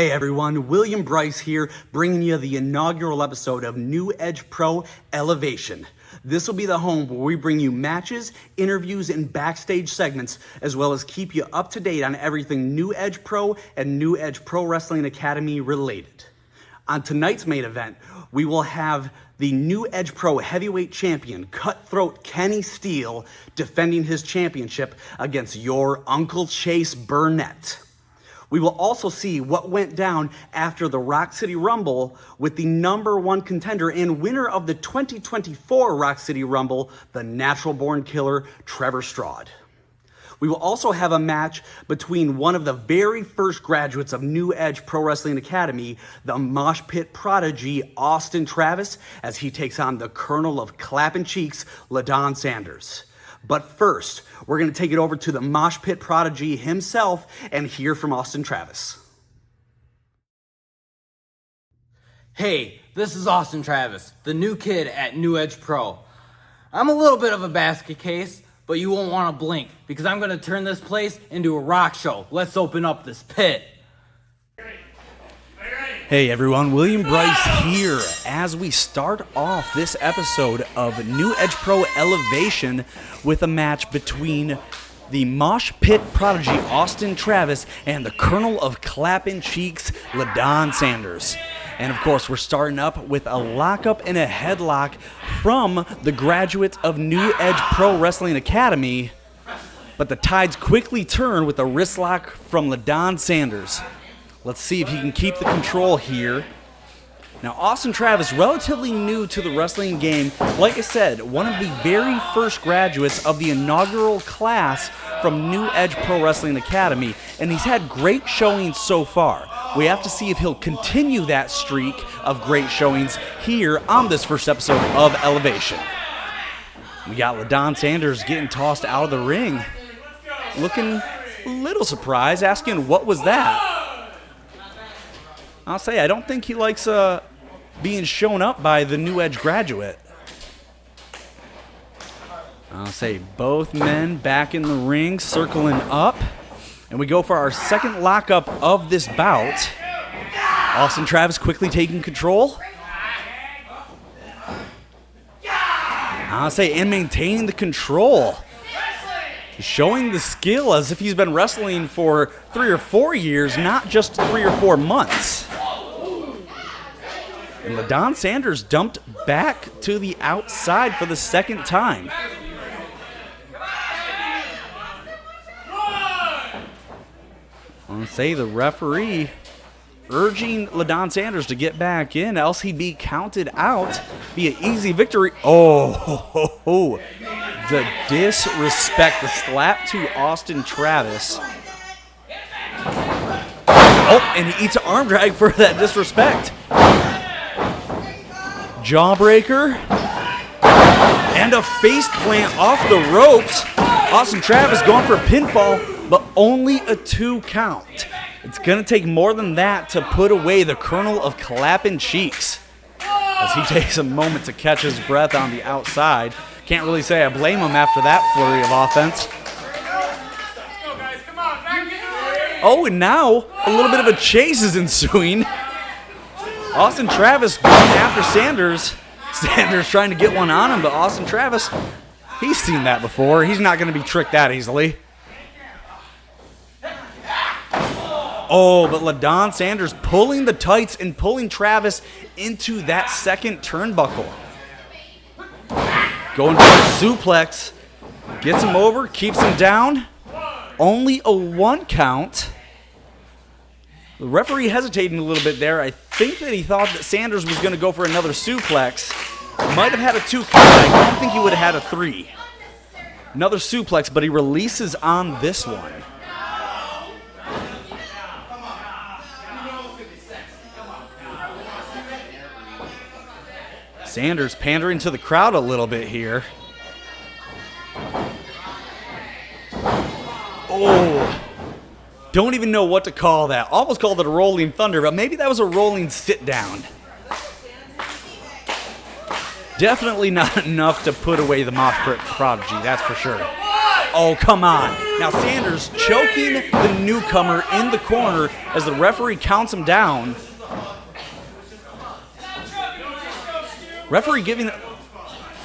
Hey everyone, William Bryce here, bringing you the inaugural episode of New Edge Pro Elevation. This will be the home where we bring you matches, interviews, and backstage segments, as well as keep you up to date on everything New Edge Pro and New Edge Pro Wrestling Academy related. On tonight's main event, we will have the New Edge Pro Heavyweight Champion, Cutthroat Kenny Steele, defending his championship against your Uncle Chase Burnett. We will also see what went down after the Rock City Rumble with the #1 contender and winner of the 2024 Rock City Rumble, the Natural Born Killer, Trevor Straught. We will also have a match between one of the very first graduates of New Edge Pro Wrestling Academy, the Mosh Pit prodigy Austin Travis, as he takes on the Colonel of Clappin' Cheeks, LaDon Sanders. But first, we're going to take it over to the Mosh Pit prodigy himself and hear from Austin Travis. Hey, this is Austin Travis, the new kid at New Edge Pro. I'm a little bit of a basket case, but you won't want to blink because I'm going to turn this place into a rock show. Let's open up this pit. Hey everyone, William Bryce here as we start off this episode of New Edge Pro Elevation with a match between the Mosh Pit prodigy Austin Travis and the Colonel of Clappin' Cheeks, LaDon Sanders. And of course, we're starting up with a lockup and a headlock from the graduates of New Edge Pro Wrestling Academy, but the tides quickly turn with a wrist lock from LaDon Sanders. Let's see if he can keep the control here. Now, Austin Travis, relatively new to the wrestling game. Like I said, one of the very first graduates of the inaugural class from New Edge Pro Wrestling Academy, and he's had great showings so far. We have to see if he'll continue that streak of great showings here on this first episode of Elevation. We got LaDon Sanders getting tossed out of the ring, looking a little surprised, asking what was that? I'll say, I don't think he likes being shown up by the New Edge graduate. I'll say both men back in the ring, circling up. And we go for our second lockup of this bout. Austin Travis quickly taking control. I'll say, and maintaining the control. Showing the skill as if he's been wrestling for 3 or 4 years, not just 3 or 4 months. And LaDon Sanders dumped back to the outside for the second time. I want to say the referee urging LaDon Sanders to get back in, else he'd be counted out via easy victory. Oh, the disrespect, the slap to Austin Travis. Oh, and he eats an arm drag for that disrespect. Jawbreaker. And a face plant off the ropes. Austin Travis going for a pinfall, but only a 2 count. It's going to take more than that to put away the Colonel of Clappin' Cheeks, as he takes a moment to catch his breath on the outside. Can't really say I blame him after that flurry of offense. Oh, and now a little bit of a chase is ensuing. Austin Travis going after Sanders. Sanders trying to get one on him, but Austin Travis, he's seen that before. He's not going to be tricked that easily. Oh, but LaDon Sanders pulling the tights and pulling Travis into that second turnbuckle. Going for a suplex. Gets him over, keeps him down. Only a 1 count. The referee hesitating a little bit there. I think that he thought that Sanders was going to go for another suplex. Might have had a 2 count. I don't think he would have had a 3. Another suplex, but he releases on this one. Sanders pandering to the crowd a little bit here. Oh, don't even know what to call that. Almost called it a rolling thunder, but maybe that was a rolling sit down. Definitely not enough to put away the Mosh Pit prodigy, that's for sure. Oh, come on. Now Sanders choking the newcomer in the corner as the referee counts him down. Referee giving a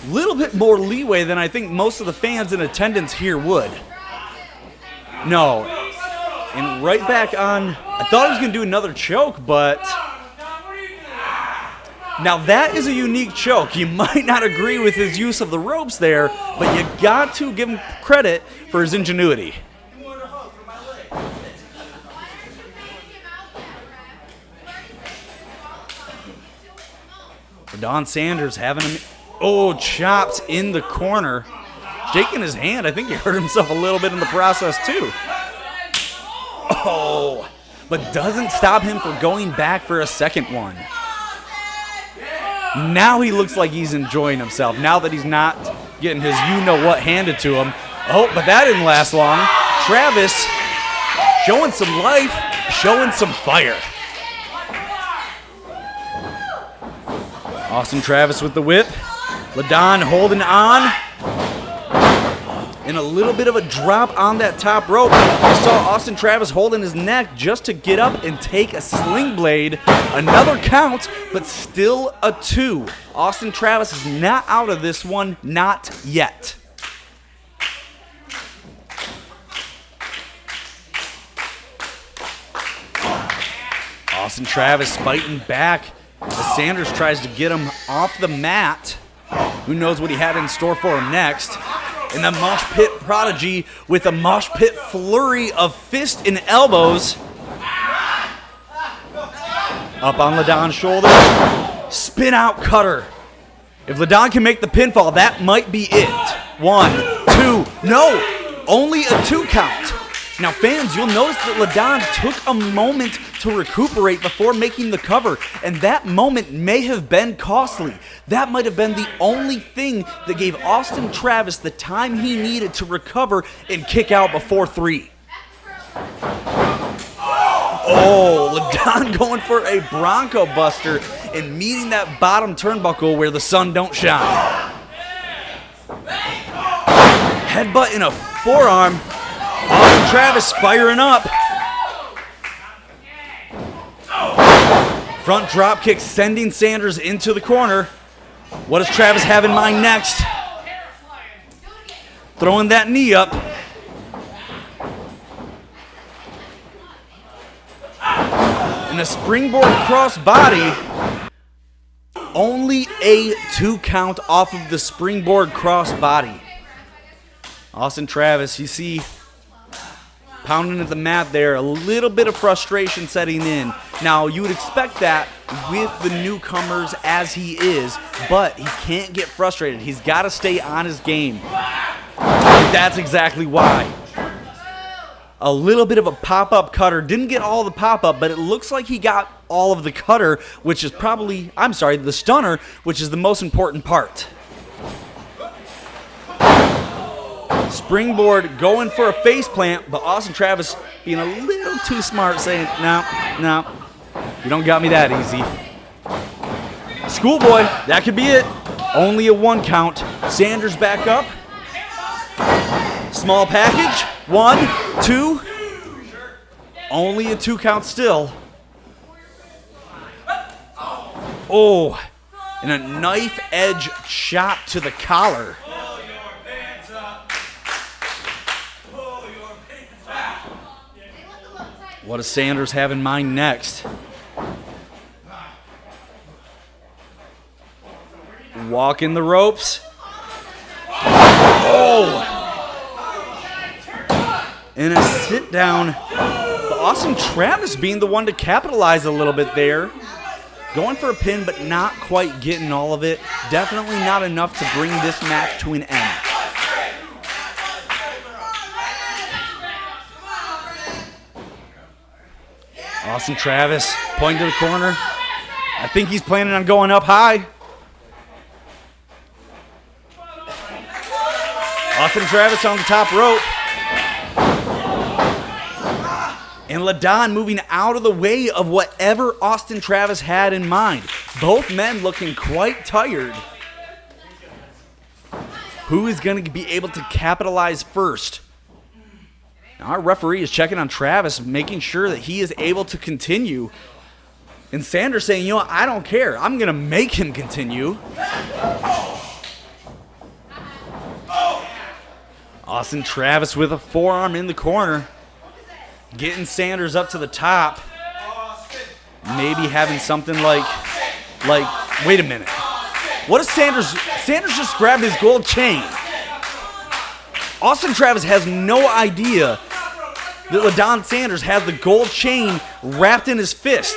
little bit more leeway than I think most of the fans in attendance here would. No. And right back on. I thought he was going to do another choke, but now that is a unique choke. You might not agree with his use of the ropes there, but you got to give him credit for his ingenuity. Don Sanders having him, chops in the corner. Shaking his hand. I think he hurt himself a little bit in the process too. Oh, but doesn't stop him from going back for a second one. Now he looks like he's enjoying himself, now that he's not getting his you-know-what handed to him. Oh, but that didn't last long. Travis showing some life, showing some fire. Austin Travis with the whip. LaDon holding on. And a little bit of a drop on that top rope. I saw Austin Travis holding his neck just to get up and take a sling blade. Another count, but still a 2. Austin Travis is not out of this one, not yet. Austin Travis fighting back as Sanders tries to get him off the mat. Who knows what he had in store for him next. And the Mosh Pit Prodigy with a Mosh Pit flurry of fists and elbows. Up on LaDon's shoulder. Spin out cutter. If LaDon can make the pinfall, that might be it. 1, 2, no! Only a 2 count. Now fans, you'll notice that LaDon took a moment to recuperate before making the cover, and that moment may have been costly. That might have been the only thing that gave Austin Travis the time he needed to recover and kick out before 3. Oh, LaDon going for a Bronco Buster and meeting that bottom turnbuckle where the sun don't shine. Headbutt in a forearm. Austin Travis firing up. Front drop kick sending Sanders into the corner. What does Travis have in mind next? Throwing that knee up. And a springboard cross body. Only a 2 count off of the springboard cross body. Austin Travis, you see, pounding at the mat there, a little bit of frustration setting in. Now, you would expect that with the newcomers as he is, but he can't get frustrated. He's got to stay on his game. That's exactly why. A little bit of a pop-up cutter. Didn't get all the pop-up, but it looks like he got all of the cutter, which is probably, the stunner, which is the most important part. Springboard going for a face plant, but Austin Travis being a little too smart, saying, no, you don't got me that easy. Schoolboy, that could be it. Only a 1 count. Sanders back up. Small package. 1, 2. Only a 2 count still. Oh, and a knife edge chop to the collar. What does Sanders have in mind next? Walking the ropes. Oh! And a sit down. But Austin Travis being the one to capitalize a little bit there. Going for a pin, but not quite getting all of it. Definitely not enough to bring this match to an end. Austin Travis pointing to the corner. I think he's planning on going up high. Austin Travis on the top rope. And LaDon moving out of the way of whatever Austin Travis had in mind. Both men looking quite tired. Who is going to be able to capitalize first? Our referee is checking on Travis, making sure that he is able to continue. And Sanders saying, you know what, I don't care. I'm going to make him continue. Austin Travis with a forearm in the corner. Getting Sanders up to the top. Maybe having something like, wait a minute. What is Sanders? Sanders just grabbed his gold chain. Austin Travis has no idea that LaDon Sanders has the gold chain wrapped in his fist.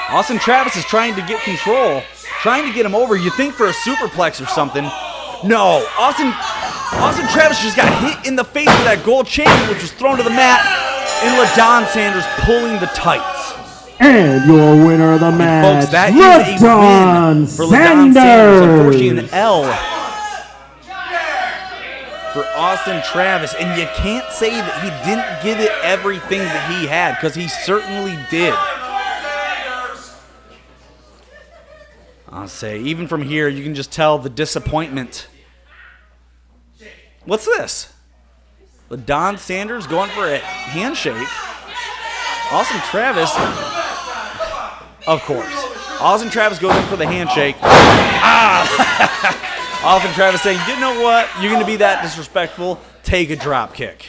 Austin Travis is trying to get control, trying to get him over. You think for a superplex or something. No, Austin Travis just got hit in the face with that gold chain, which was thrown to the mat, and LaDon Sanders pulling the tights. And your winner of the match, Folks, that is a win for LaDon Sanders. Unfortunately, an L for Austin Travis. And you can't say that he didn't give it everything that he had, because he certainly did. I'll say, even from here, you can just tell the disappointment. What's this? LaDon Sanders going for a handshake. Austin Travis, of course. Austin Travis goes in for the handshake. Austin Travis saying, you know what? You're going to be that disrespectful. Take a drop kick.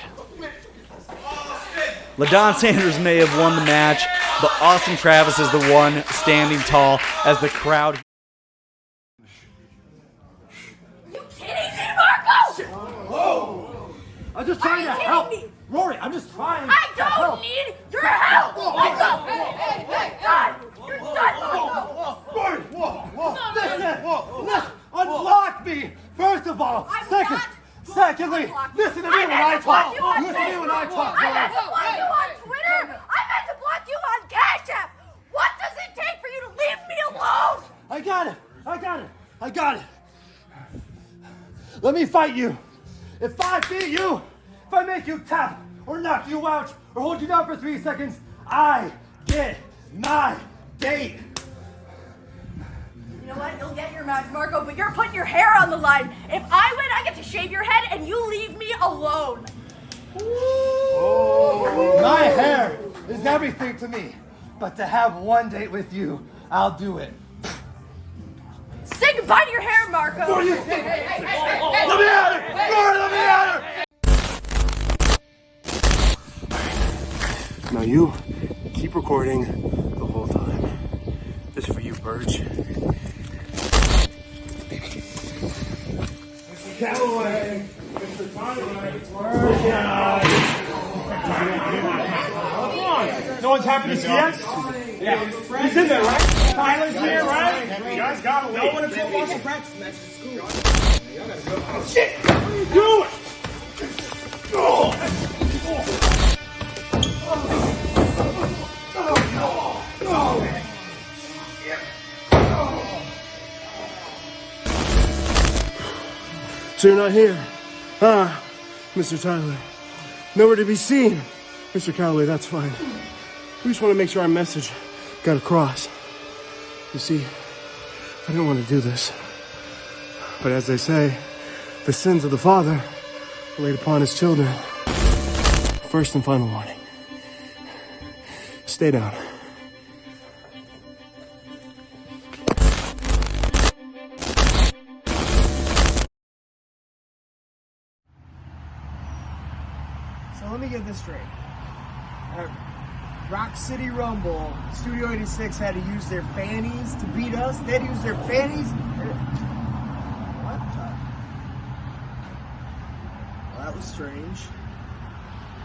LaDon Sanders may have won the match, but Austin Travis is the one standing tall as the crowd. I'm just trying to help. Rory, I'm just trying to help. I don't need your help. Hey, God, you're done. Rory, whoa. Listen, unblock me, first of all. Secondly, listen to me when I talk. Listen to me when I talk. I've had to block you on Twitter. I've had to block you on Cash App. What does it take for you to leave me alone? I got it. Let me fight you. If I beat you, if I make you tap or knock you out or hold you down for 3 seconds, I get my date. You know what? You'll get your match, Marco, but you're putting your hair on the line. If I win, I get to shave your head and you leave me alone. My hair is everything to me, but to have one date with you, I'll do it. Say goodbye to your hair, Marco. What do you think? Let me at her! Rory, let me at her! Now you keep recording the whole time. This is for you, Burge. Mr. Calloway, Mr. No one's happy to see us? Yeah. He's in there, right? Tyler's here, right? You guys gotta leave. No one until Boston practice match. It's cool. Oh, shit! What are you doing? So you're not here, huh, Mr. Tyler? Nowhere to be seen. Mr. Calloway, that's fine. We just want to make sure our message got across. You see, I didn't want to do this. But as they say, the sins of the father are laid upon his children. First and final warning. Stay down. So let me get this straight. Rock City Rumble, Studio 86 had to use their fannies to beat us. They had to use their fannies. What the? Well, that was strange.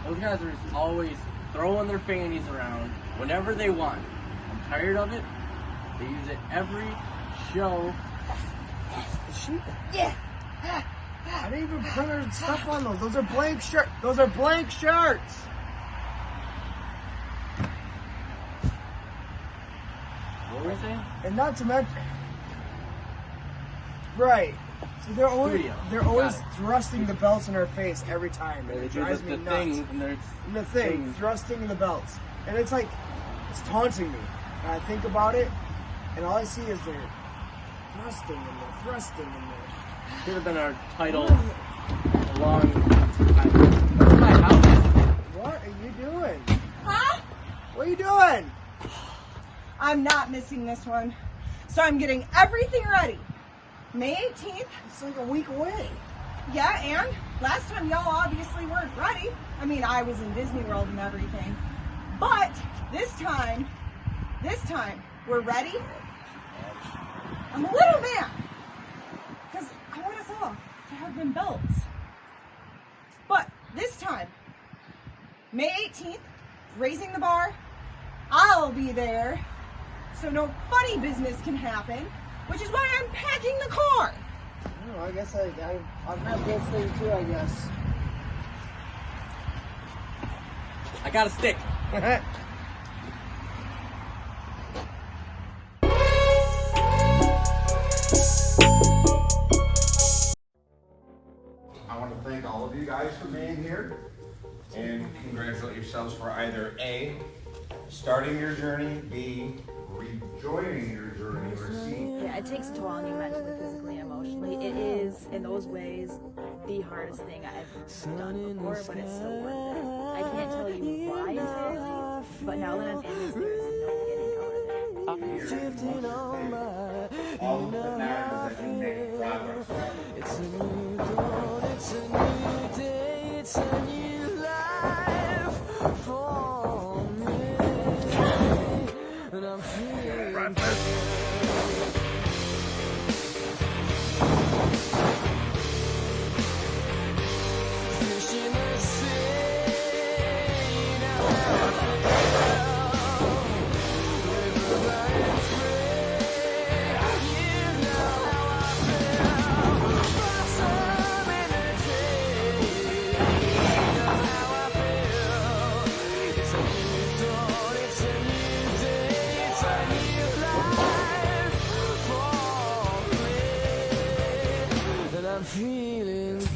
Those guys are just always throwing their fannies around whenever they want. I'm tired of it. They use it every show. Is she? Yeah. I didn't even print her stuff on those. Those are blank shirts. Those are blank shirts. What were we saying? And not to mention, right? So they're always thrusting the belts in her face every time, and it drives me nuts. The thing, thrusting the belts, and it's like it's taunting me. And I think about it, and all I see is they're thrusting and they're thrusting and they're. Should have been our title long time. This is my house. What are you doing? Huh? What are you doing? I'm not missing this one. So I'm getting everything ready. May 18th. It's like a week away. Yeah, and last time y'all obviously weren't ready. I mean, I was in Disney World and everything. But this time, we're ready. I'm a little mad. Because I want us all to have them belts. But this time, May 18th, raising the bar, I'll be there. So no funny business can happen, which is why I'm packing the car. Oh, I guess I've got this thing too, I guess. I got a stick. I want to thank all of you guys for being here and congratulate yourselves for either A, starting your journey, B, rejoining your journey, or C. Yeah, it takes a toll on you mentally, physically, and emotionally. It is, in those ways, the hardest thing I've done before, but it's so worth it. I can't tell you why entirely, but now that I'm in this, there is no getting out of it. All that matters is that you make progress. It's a new dawn, it's a new day, it's a new life for me. And I'm feeling fish in the sea, you know how I feel. River running free, you know how I feel. Blossom in the tree, you know how I feel. It's a new dawn, it's a new day, it's a new life for me. And I'm feeling good.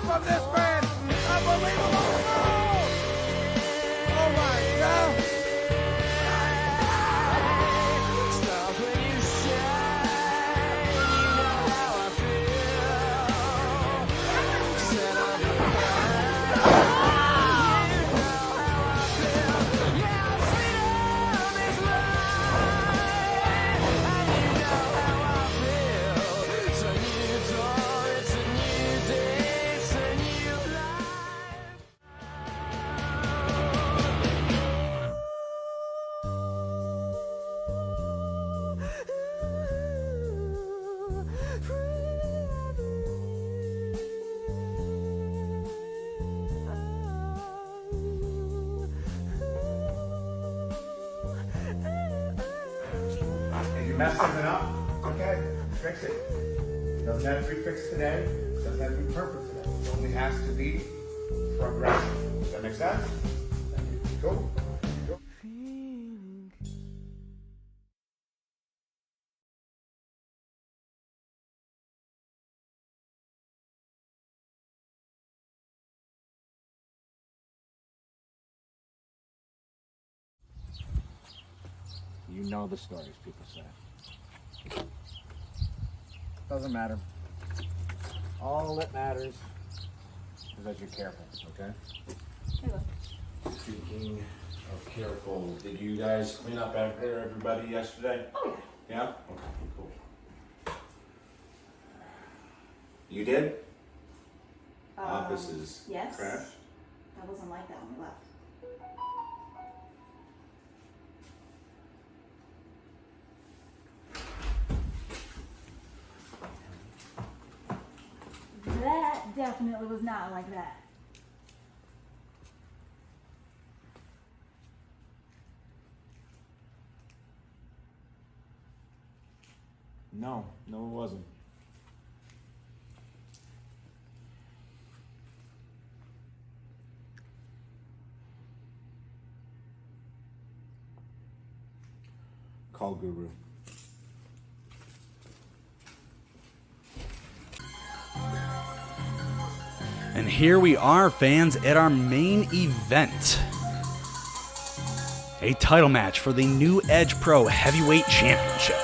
From this band, Unbelievable World! Oh my God! Stars when you shine, you know how I feel. Set up the fire, you know how I feel. Yeah, freedom is mine, and you know how I feel. It's a new dawn, it's a new day, it's a new life. If you mess something up, okay, fix it. It doesn't have to be fixed today. It doesn't have to be perfect today. It only has to be progressive. Does that make sense? Cool. Cool. You know the stories people say. Doesn't matter. All that matters is that you're careful, okay? Speaking of careful, did you guys clean up after everybody yesterday? Oh, yeah. Yeah? Okay, cool. You did? Office is yes. trashed? That wasn't like that when we left. That definitely was not like that. No, it wasn't. Call Guru. And here we are, fans, at our main event. A title match for the New Edge Pro Heavyweight Championship.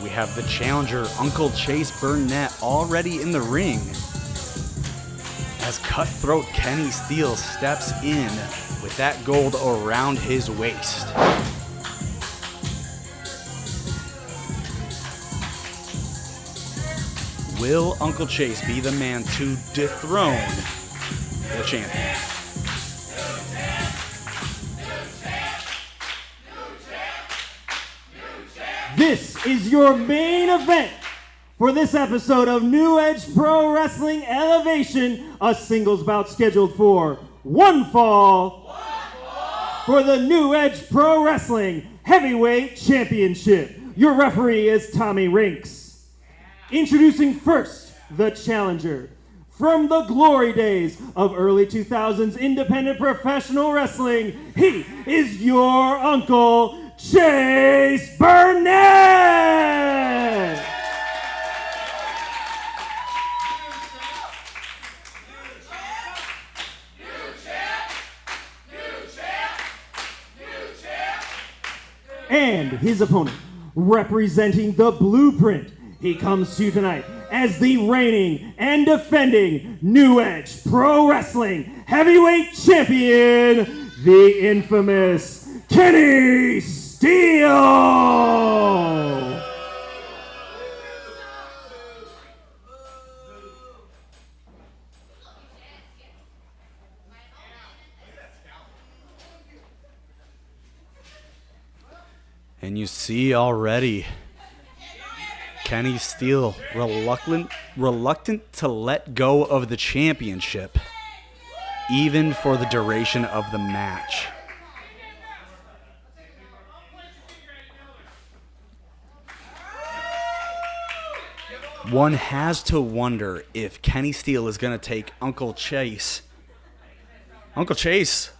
We have the challenger, Uncle Chase Burnett, already in the ring as cutthroat Kenny Steele steps in with that gold around his waist. Will Uncle Chase be the man to dethrone the champion? This is your main event for this episode of New Edge Pro Wrestling Elevation, a singles bout scheduled for one fall for the New Edge Pro Wrestling Heavyweight Championship. Your referee is Tommy Rinks. Introducing first, the challenger. From the glory days of early 2000s independent professional wrestling, he is your Uncle Chase Burnett! And his opponent, representing the Blueprint, he comes to you tonight as the reigning and defending New Edge Pro Wrestling Heavyweight Champion, the infamous Kenny Steele! And you see already Kenny Steele reluctant to let go of the championship, even for the duration of the match. One has to wonder if Kenny Steele is going to take Uncle Chase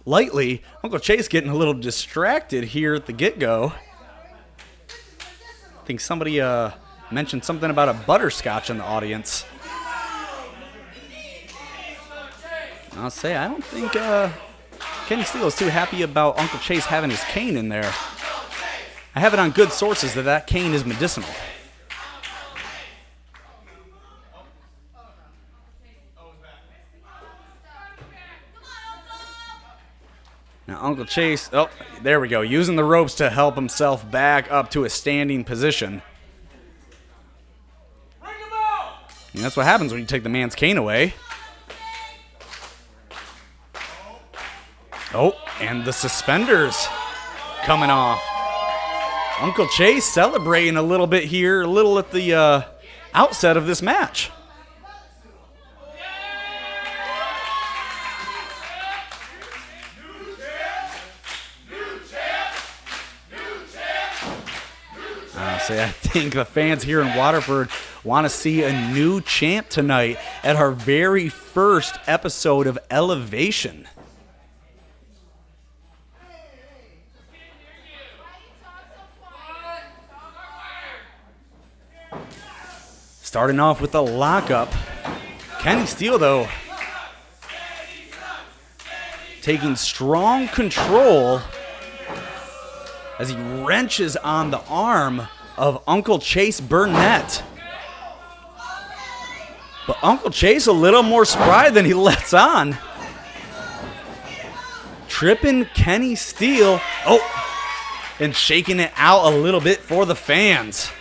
lightly. Uncle Chase getting a little distracted here at the get-go. I think somebody mentioned something about a butterscotch in the audience. I'll say, I don't think Kenny Steele is too happy about Uncle Chase having his cane in there. I have it on good sources that cane is medicinal. Now, Uncle Chase, oh, there we go, using the ropes to help himself back up to a standing position. And that's what happens when you take the man's cane away. Oh, and the suspenders coming off. Uncle Chase celebrating a little bit here, a little at the outset of this match. I think the fans here in Waterford want to see a new champ tonight at our very first episode of Elevation. Starting off with a lockup. Kenny Steele, though, taking strong control as he wrenches on the arm of Uncle Chase Burnett. But Uncle Chase a little more spry than he lets on. Tripping Kenny Steele. Oh, and shaking it out a little bit for the fans.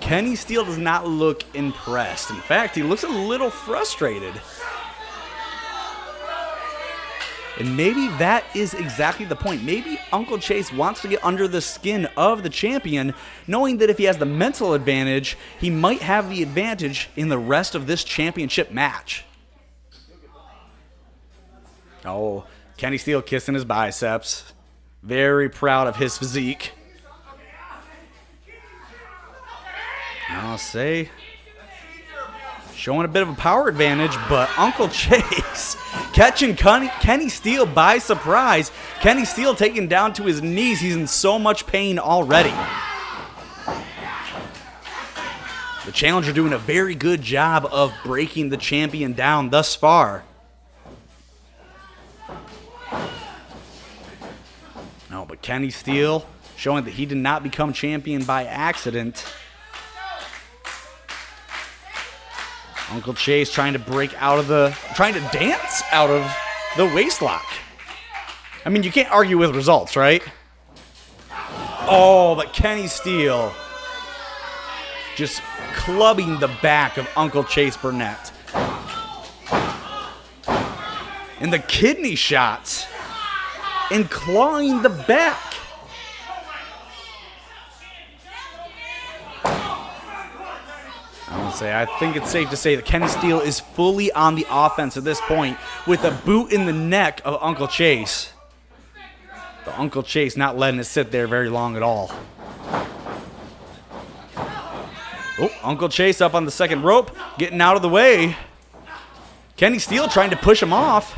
Kenny Steele does not look impressed. In fact, he looks a little frustrated. And maybe that is exactly the point. Maybe Uncle Chase wants to get under the skin of the champion, knowing that if he has the mental advantage, he might have the advantage in the rest of this championship match. Oh, Kenny Steele kissing his biceps. Very proud of his physique. I'll say, showing a bit of a power advantage, but Uncle Chase catching Kenny Steele by surprise. Kenny Steele taken down to his knees. He's in so much pain already. The challenger doing a very good job of breaking the champion down thus far. No, but Kenny Steele showing that he did not become champion by accident. Uncle Chase trying to dance out of the waistlock. I mean, you can't argue with results, right? Oh, but Kenny Steele just clubbing the back of Uncle Chase Burnett. And the kidney shots and clawing the back. I think it's safe to say that Kenny Steele is fully on the offense at this point with a boot in the neck of Uncle Chase. But Uncle Chase not letting it sit there very long at all. Oh, Uncle Chase up on the second rope, getting out of the way. Kenny Steele trying to push him off.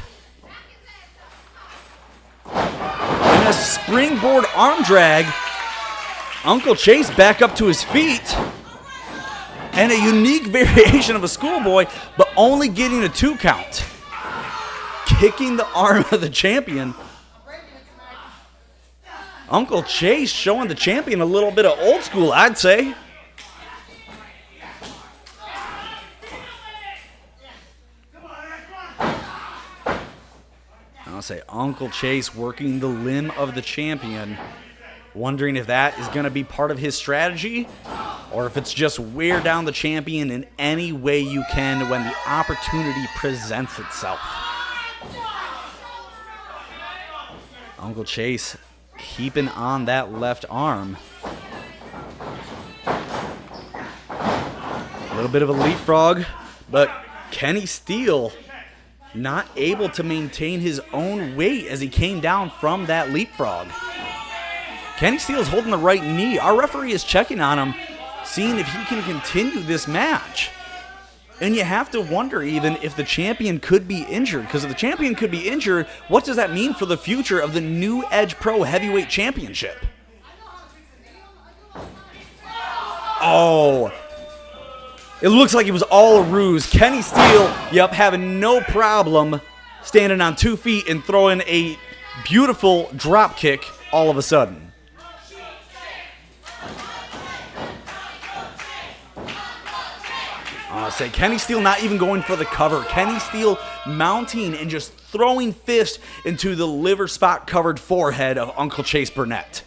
And a springboard arm drag. Uncle Chase back up to his feet. And a unique variation of a schoolboy, but only getting a 2 count. Kicking the arm of the champion. Uncle Chase showing the champion a little bit of old school, I'd say. I'll say Uncle Chase working the limb of the champion. Wondering if that is going to be part of his strategy or if it's just wear down the champion in any way you can when the opportunity presents itself. Uncle Chase keeping on that left arm. A little bit of a leapfrog, but Kenny Steele not able to maintain his own weight as he came down from that leapfrog. Kenny Steele's holding the right knee. Our referee is checking on him, seeing if he can continue this match. And you have to wonder even if the champion could be injured, because if the champion could be injured, what does that mean for the future of the new Edge Pro Heavyweight Championship? Oh, it looks like it was all a ruse. Kenny Steele, having no problem standing on 2 feet and throwing a beautiful drop kick all of a sudden. Say Kenny Steele not even going for the cover. Kenny Steele mounting and just throwing fist into the liver spot covered forehead of Uncle Chase Burnett.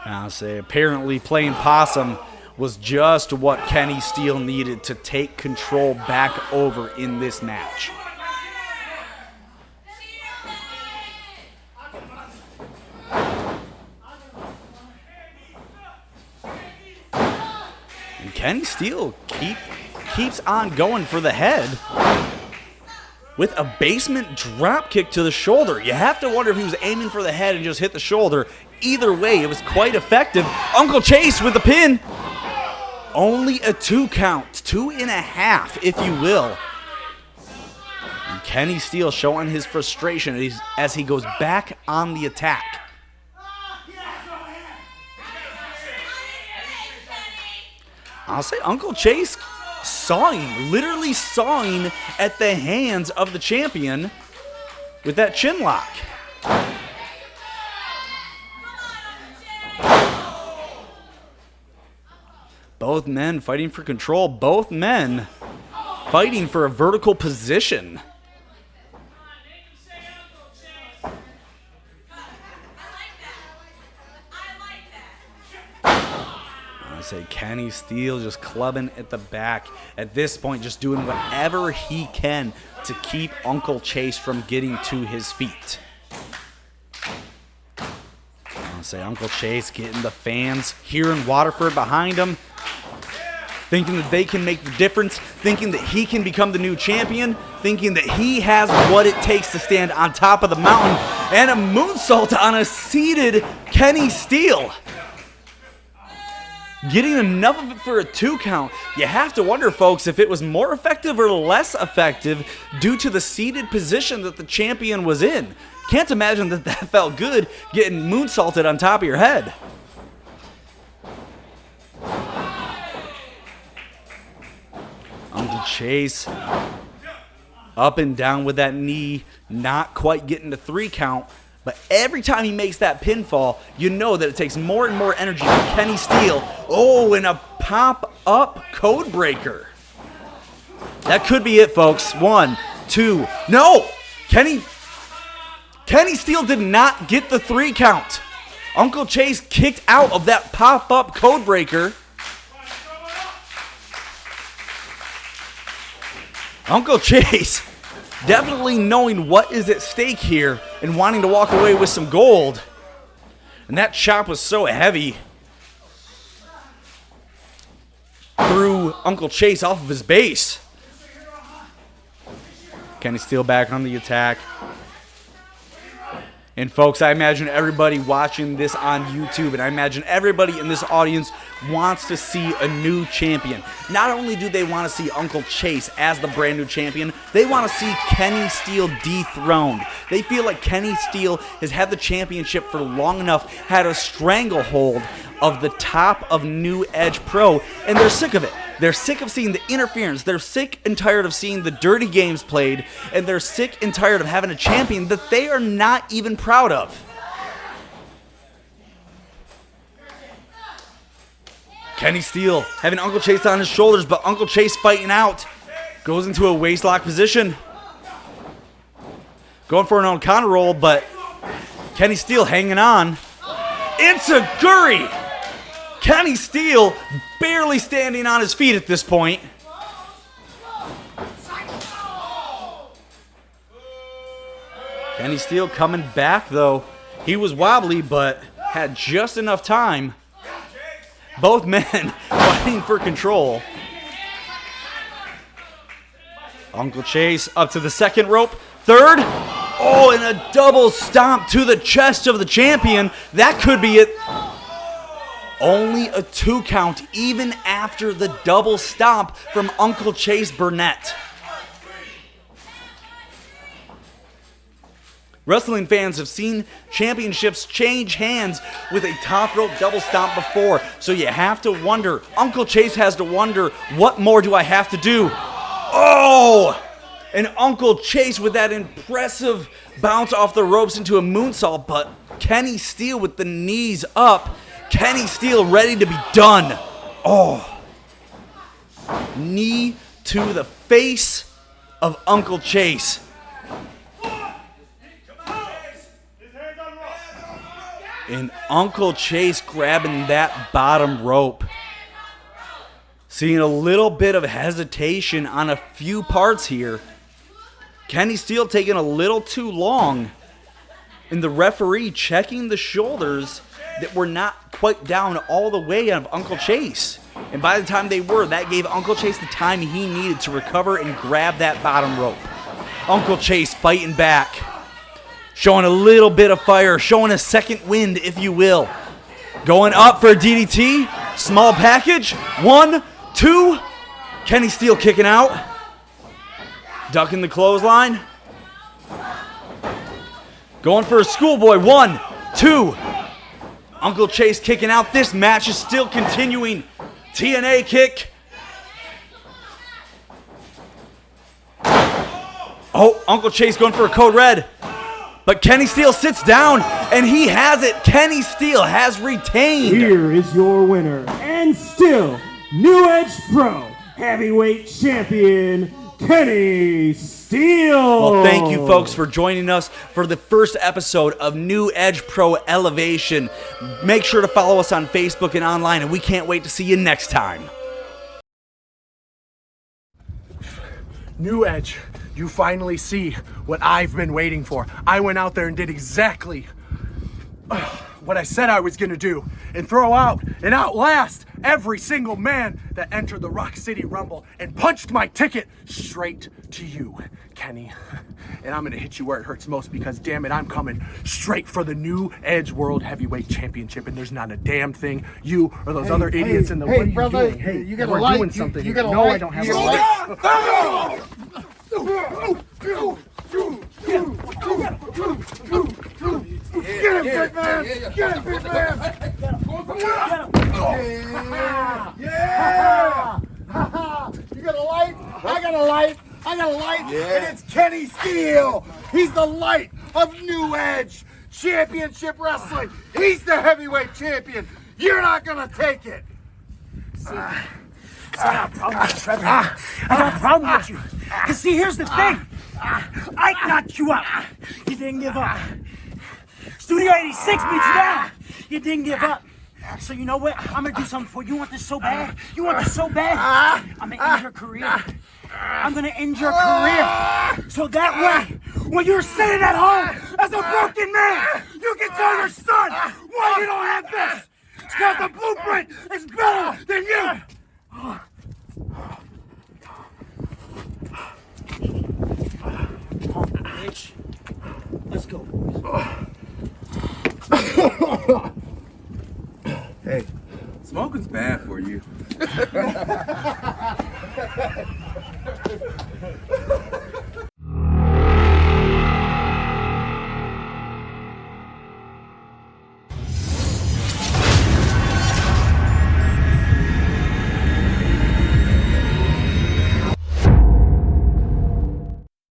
I'll say apparently playing possum was just what Kenny Steele needed to take control back over in this match. Kenny Steele keeps on going for the head with a basement drop kick to the shoulder. You have to wonder if he was aiming for the head and just hit the shoulder. Either way, it was quite effective. Uncle Chase with the pin. Only a 2 count, 2.5, if you will. And Kenny Steele showing his frustration as he goes back on the attack. I'll say Uncle Chase literally sawing at the hands of the champion with that chin lock. Both men fighting for control. Both men fighting for a vertical position. I say Kenny Steele just clubbing at the back. At this point, just doing whatever he can to keep Uncle Chase from getting to his feet. I say Uncle Chase getting the fans here in Waterford behind him, thinking that they can make the difference, thinking that he can become the new champion, thinking that he has what it takes to stand on top of the mountain, and a moonsault on a seated Kenny Steele. Getting enough of it for a 2 count. You have to wonder, folks, if it was more effective or less effective due to the seated position that the champion was in. Can't imagine that that felt good, getting moonsaulted on top of your head. Uncle Chase up and down with that knee, not quite getting to 3 count, but every time he makes that pinfall, you know that it takes more and more energy from Kenny Steele. Oh, and a pop-up code breaker. That could be it, folks. 1, 2, no! Kenny Steele did not get the 3 count. Uncle Chase kicked out of that pop-up code breaker. Uncle Chase definitely knowing what is at stake here and wanting to walk away with some gold. And that chop was so heavy. Threw Uncle Chase off of his base. Kenny Steele back on the attack. And folks, I imagine everybody watching this on YouTube, and I imagine everybody in this audience wants to see a new champion. Not only do they want to see Uncle Chase as the brand new champion, they want to see Kenny Steele dethroned. They feel like Kenny Steele has had the championship for long enough, had a stranglehold of the top of New Edge Pro, and they're sick of it. They're sick of seeing the interference. They're sick and tired of seeing the dirty games played. And they're sick and tired of having a champion that they are not even proud of. Kenny Steele having Uncle Chase on his shoulders, but Uncle Chase fighting out. Goes into a waistlock position. Going for an O'Connor roll, but Kenny Steele hanging on. Enziguri! Kenny Steele barely standing on his feet at this point. Kenny Steele coming back, though. He was wobbly, but had just enough time. Both men fighting for control. Uncle Chase up to the second rope. Third. Oh, and a double stomp to the chest of the champion. That could be it. Only a 2 count even after the double stomp from Uncle Chase Burnett. Wrestling fans have seen championships change hands with a top rope double stomp before, so you have to wonder, Uncle Chase has to wonder, what more do I have to do? Oh! And Uncle Chase with that impressive bounce off the ropes into a moonsault, but Kenny Steele with the knees up. Kenny Steele ready to be done. Oh. Knee to the face of Uncle Chase. And Uncle Chase grabbing that bottom rope. Seeing a little bit of hesitation on a few parts here. Kenny Steele taking a little too long. And the referee checking the shoulders that were not quite down all the way of Uncle Chase. And by the time they were, that gave Uncle Chase the time he needed to recover and grab that bottom rope. Uncle Chase fighting back. Showing a little bit of fire, showing a second wind, if you will. Going up for a DDT. Small package. 1, 2. Kenny Steele kicking out. Ducking the clothesline. Going for a schoolboy. 1, 2. Uncle Chase kicking out. This match is still continuing. TNA kick. Oh, Uncle Chase going for a code red. But Kenny Steele sits down, and he has it. Kenny Steele has retained. Here is your winner, and still New Edge Pro Heavyweight Champion, Kenny Steele. Steel. Well, thank you, folks, for joining us for the first episode of New Edge Pro Elevation. Make sure to follow us on Facebook and online, and we can't wait to see you next time. New Edge, you finally see what I've been waiting for. I went out there and did exactly what I said I was gonna do, and throw out and outlast every single man that entered the Rock City Rumble and punched my ticket straight to you, Kenny. And I'm gonna hit you where it hurts most, because damn it, I'm coming straight for the New Edge World Heavyweight Championship, and there's not a damn thing you or those other idiots in the way. Hey, brother, you got a light. Doing something. You got a light. I don't have a light. Get him, big man! Get him, big man! Yeah! You got a light? I got a light. I got a light, and it's Kenny Steele. He's the light of New Edge Championship Wrestling. He's the heavyweight champion. You're not gonna take it. I got a problem with you, Trevor. I got a problem with you. Because see, here's the thing. I knocked you out. You didn't give up. Studio 86 beat you down. You didn't give up. So you know what? I'm gonna do something for you. You want this so bad? You want this so bad? I'm gonna end your career. I'm gonna end your career. So that way, when you're sitting at home as a broken man, you can tell your son why you don't have this. It's because the blueprint is better than you. Bitch. Let's go, boys. Hey, smoking's bad for you.